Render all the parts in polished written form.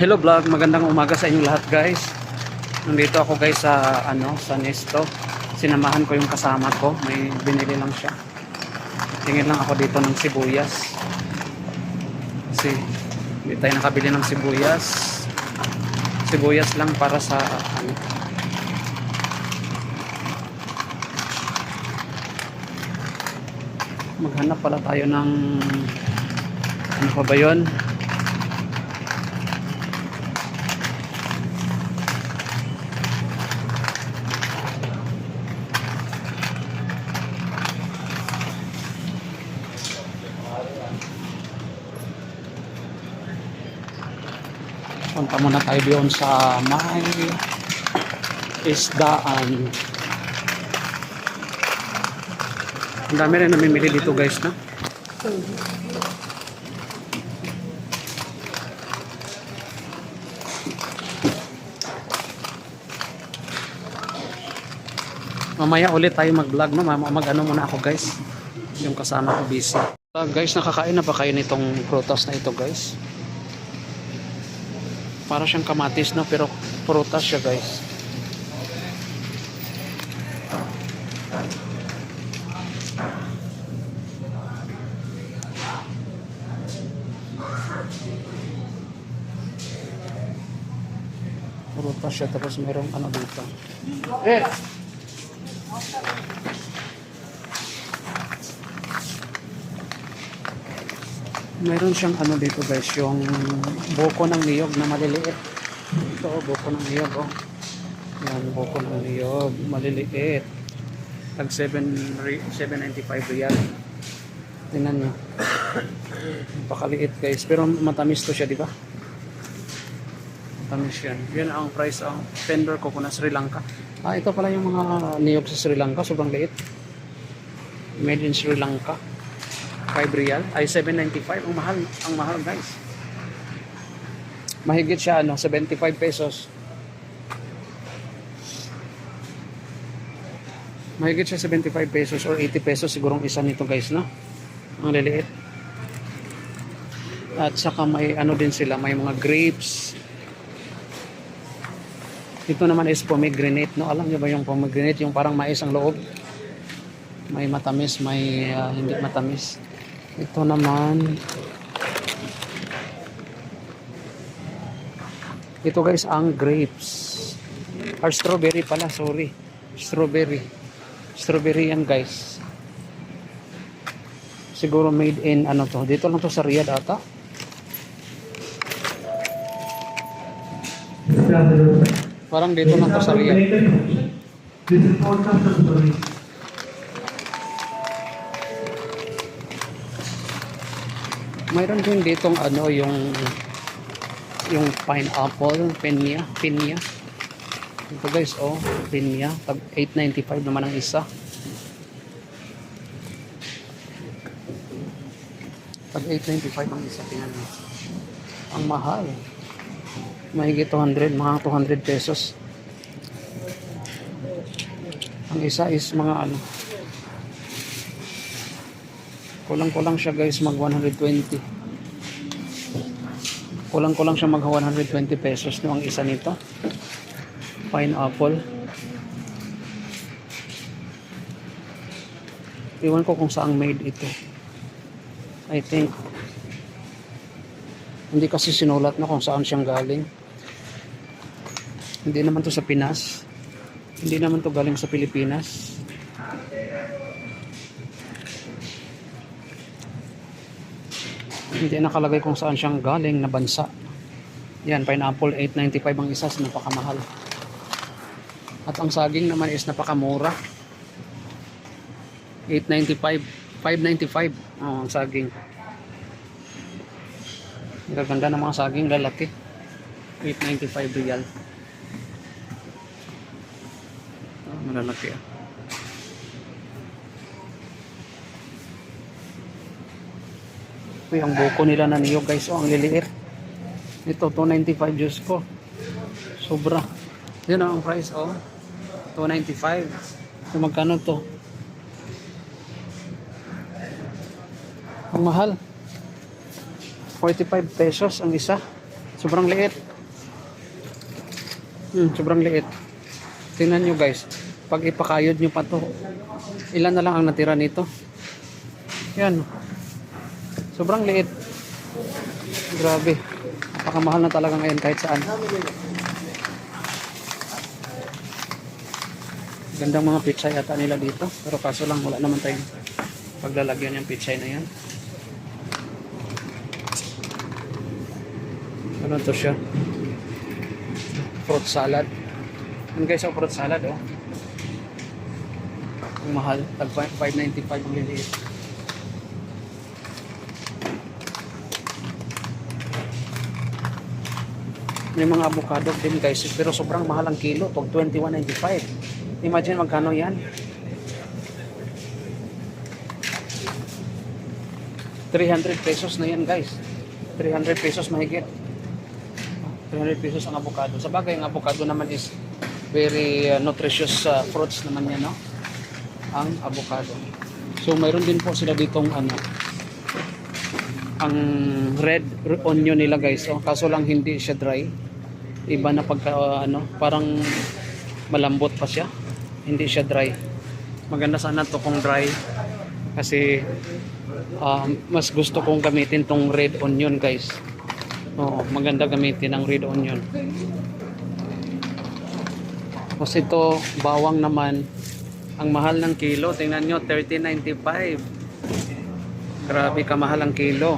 Hello vlog, magandang umaga sa inyong lahat guys. Nandito ako guys sa sa Nesto. Sinamahan ko yung kasama ko, may binili lang siya. Tingin lang ako dito ng sibuyas. Kasi hindi tayo nakabili ng sibuyas. Sibuyas lang para sa maghanap pala tayo ng ano pa ba yun? Punta muna tayo doon sa may isdaan. Ang dami rin namimili dito guys, no? Mamaya ulit tayo mag-vlog, no? Mag-ano muna ako guys. Yung kasama ko busy. Guys, nakakain na ba kayo nitong prutas na ito guys? Para siyang kamatis, no? Pero prutas siya guys. Prutas siya, tapos merong ano dito. Meron siyang ano dito guys, yung buko ng niyog na maliliit. Ito, buko ng niyog, oh. Yan, buko ng niyog, maliliit. Tag 7.95 riyal. Tingnan nyo. Napakaliit guys, pero matamis to siya, di ba? Matamis yan. Yan ang price ang tender coconut Sri Lanka. Ito pala yung mga niyog sa Sri Lanka, sobrang liit. Made in Sri Lanka. 5 riyal ay 7.95. Ang mahal guys. Mahigit siya 75 pesos. Mahigit siya 75 pesos or 80 pesos sigurong isa nito guys, no? Ang liliit. At saka may ano din sila, may mga grapes. Ito naman is pomegranate, no? Alam niyo ba yung pomegranate, yung parang mais ang loob? May matamis, may hindi matamis. Ito naman, ito guys ang grapes or strawberry pala, sorry, strawberry yan guys, siguro made in ano to, dito lang to sa Riyadh ata. Parang dito lang to sa Riyadh. Mayroon din ditong ano yung pineapple, pinya. Ito guys, oh, pinya, tag 8.95 naman ang isa. Tag 8.95 ang isa, tingnan mo. Ang mahal. Mahigit 200, mga 200 pesos. Ang isa is mga ano, kulang-kulang siya guys mag 120. Kulang-kulang siya mag 120 pesos no ang isa nito. Pineapple. Iwan ko kung saan made ito. I think hindi kasi sinulat na kung saan siyang galing. Hindi naman to sa Pinas. Hindi naman to galing sa Pilipinas. Hindi nakalagay kung saan siyang galing na bansa. Yan, pineapple 8.95 ang isa, napakamahal. At ang saging naman is napakamura. 8.95, 5.95 ang saging. Ang ganda ng mga saging, lalaki. 8.95 riyal. Malalaki ah. Ang buko nila na niyog guys, ang liliit. Ito 295 Diyos ko, sobra. Yun ang price, 295. So magkano to? Ang mahal, 45 pesos ang isa. Sobrang liit. Sobrang liit. Tingnan nyo guys. Pag ipakayod nyo pa to, ilan na lang ang natira nito. Yan. Sobrang liit. Grabe. Napakamahal na talaga ngayon kahit saan. Gandang mga pichay yata nila dito. Pero kaso lang wala naman tayong paglalagyan yung pichay na yan. Ano to siya? Fruit salad. Yan guys, fruit salad oh. Ang mahal. Tag 5.95 ang liliit. May mga avocado din guys, pero sobrang mahal ang kilo. Tag 21.95. Imagine magkano yan? 300 pesos na yan guys. 300 pesos mahigit. 300 pesos ang avocado. Sa bagay, ang avocado naman is very nutritious fruits naman yan, no? Ang avocado. So, mayroon din po sila ditong ang red onion nila guys. Oh, kaso lang hindi siya dry. Iba na pagka, parang malambot pa siya. Hindi siya dry. Maganda sana to kung dry. Kasi, mas gusto kong gamitin tong red onion guys. Oo, maganda gamitin ang red onion. Kasi ito, bawang naman, ang mahal ng kilo. Tingnan nyo, 13.95. Grabe kamahal ang kilo.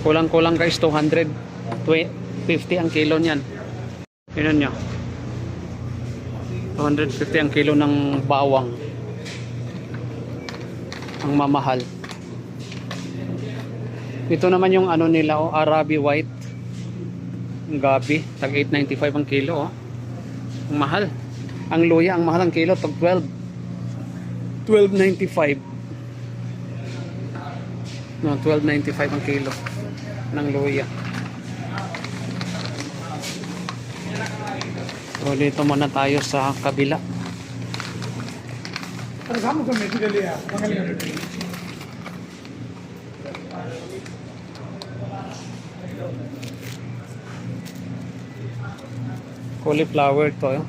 Kulang-kulang guys, 250 ang kilo niyan. Tingnan nyo. 250 ang kilo ng bawang. Ang mamahal. Ito naman yung nila Arabi White. Ang gabi, tag 8.95 ang kilo oh. Ang mahal. Ang luya, ang mahal ang kilo, tag 12.95. No, 12.95 ang kilo ng luya. So dito muna tayo sa kabila. Cauliflower to eh.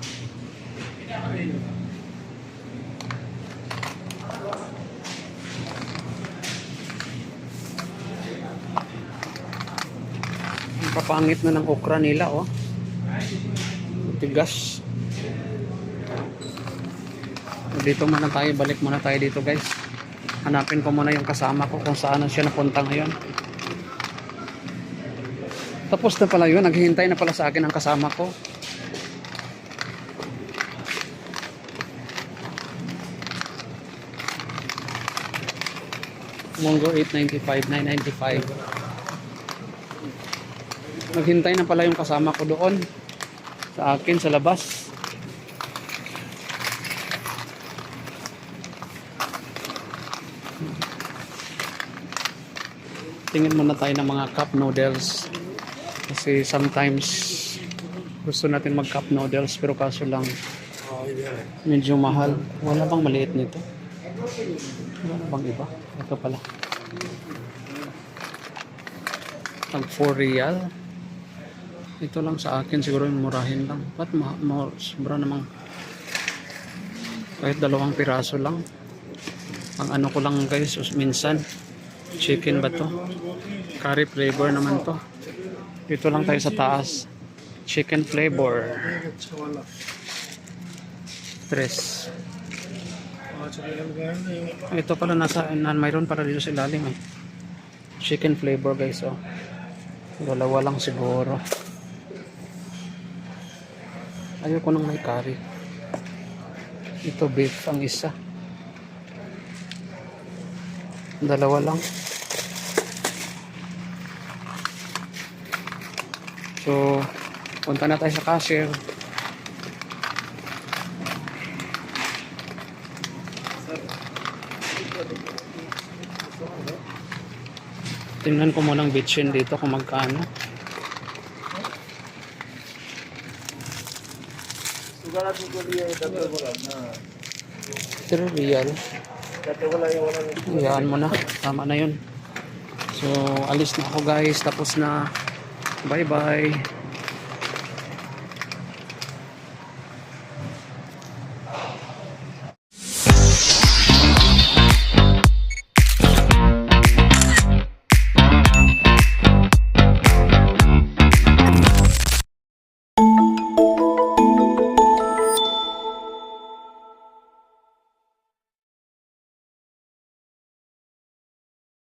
Ang kapangit na ng okra nila oh. Tigas. Dito muna tayo, balik muna tayo dito guys. Hanapin ko muna yung kasama ko kung saan siya napunta ngayon. Tapos na pala yun, naghihintay na pala sa akin ang kasama ko. Mongo 8.95, 9.95. Naghintay na pala yung kasama ko doon sa akin sa labas. Tingin muna tayo ng mga cup noodles kasi sometimes gusto natin mag cup noodles pero kaso lang medyo mahal. Wala bang maliit nito? Wala bang iba? Ito pala. Tag 4 real. Ito lang sa akin siguro yung murahin lang. Ba't sobra namang kahit 2 piraso lang. Ang ko lang guys minsan chicken ba to? Curry flavor naman to. Dito lang tayo sa taas. Chicken flavor. 3. Ito pala mayroon para dito sa ilalim eh. Chicken flavor guys oh. 2 lang siguro. Ayoko nang may curry. Ito beef ang isa. 2 lang. So, punta na tayo sa cashier. Tingnan ko muna ang bitchin dito kung magkano. $3. Hayaan mo na. Tama na yun. So, alis na ako guys. Tapos na. Bye bye.